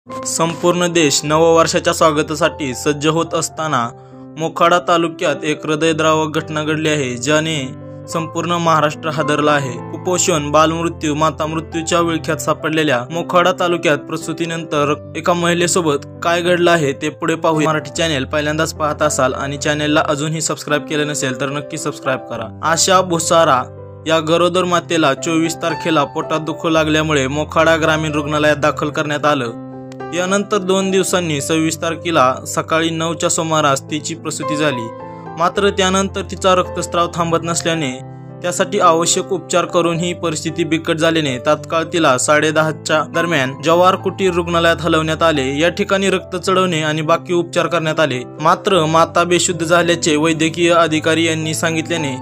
संपूर्ण देश नववर्षाच्या स्वागतासाठी सज्ज होत असताना मोखाडा तालुक्यात एक हृदयद्रावक घटना घडली आहे, ज्याने संपूर्ण महाराष्ट्र हादरला आहे। कुपोषण, बालमृत्यू, माता मृत्यूच्या विळख्यात सापडलेल्या मोखाडा तालुक्यात प्रसूतीनंतर एका महिलेसोबत काय घडलं आहे ते पुढे पाहू। मराठी चॅनेल पहिल्यांदाच पाहत असाल आणि चॅनेलला अजूनही सबस्क्राईब केले नसेल तर नक्की सबस्क्राईब करा। आशा भुसारा या गरोदर मातेला 24 तारखेला पोटात दुखू लागल्यामुळे मोखाडा ग्रामीण रुग्णालयात दाखल करण्यात आलं। यानंतर 2 दिवसांनी 26 तारखेला सकाळी 9च्या सुमारास तिची प्रसूती झाली। मात्र त्यानंतर तिचा रक्तस्राव थांबत नसल्याने त्यासाठी आवश्यक उपचार करून ही परिस्थिती बिकट झाल्याने तात्काळ तिला 10:30च्या दरम्यान जवाहर कुटीर रुग्णालयात हलवण्यात आले। या ठिकाणी रक्त चढवणे आणि बाकी उपचार करण्यात आले। मात्र माता बेशुद्ध झाल्याचे वैद्यकीय अधिकारी यांनी सांगितल्याने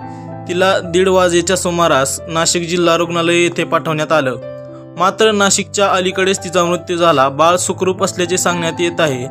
तिला 1:30 वाजेच्या सुमारास नाशिक जिल्हा रुग्णालय येथे पाठवण्यात आलं। मात्र नाशिकच्या अलीकडेच तिचा मृत्यू झाला। बाळ सुखरूप असल्याचे सांगण्यात येत आहे।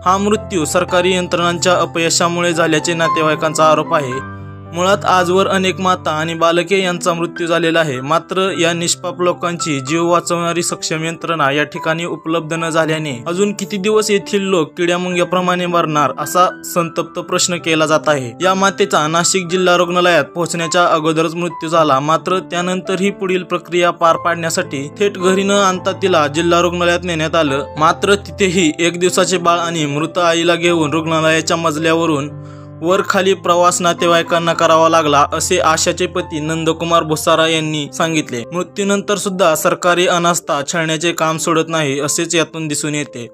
हा मृत्यू सरकारी यंत्रणांच्या अपयशामुळे झाल्याचे नातेवाईकांचा आरोप आहे। मुळात आजवर अनेक माता आणि बालके यांचा मृत्यू झालेला आहे। मात्र या निष्पाप लोकांची जीव वाचवणारी सक्षम यंत्रणा या ठिकाणी उपलब्ध न झाल्याने अजून किती दिवस येथील लोक किड्यामुंग्याप्रमाणे मरणार असा संतप्त प्रश्न केला जात आहे। या मातेचा नाशिक जिल्हा रुग्णालयात पोहोचण्याच्या अगोदरच मृत्यू झाला। मात्र त्यानंतरही पुढील प्रक्रिया पार पाडण्यासाठी थेट घरी न आणता तिला जिल्हा रुग्णालयात नेण्यात आलं। मात्र तिथेही 1 दिवसाचे बाळ आणि मृत आईला घेऊन रुग्णालयाच्या मजल्यावरून वर खाली प्रवास नातेवाईकांना करावा लागला, असे आशाचे पती नंदकुमार भुसारा यांनी सांगितले। मृत्यूनंतर सुद्धा सरकारी अनास्था छळण्याचे काम सोडत नाही, असेच यातून दिसून येते।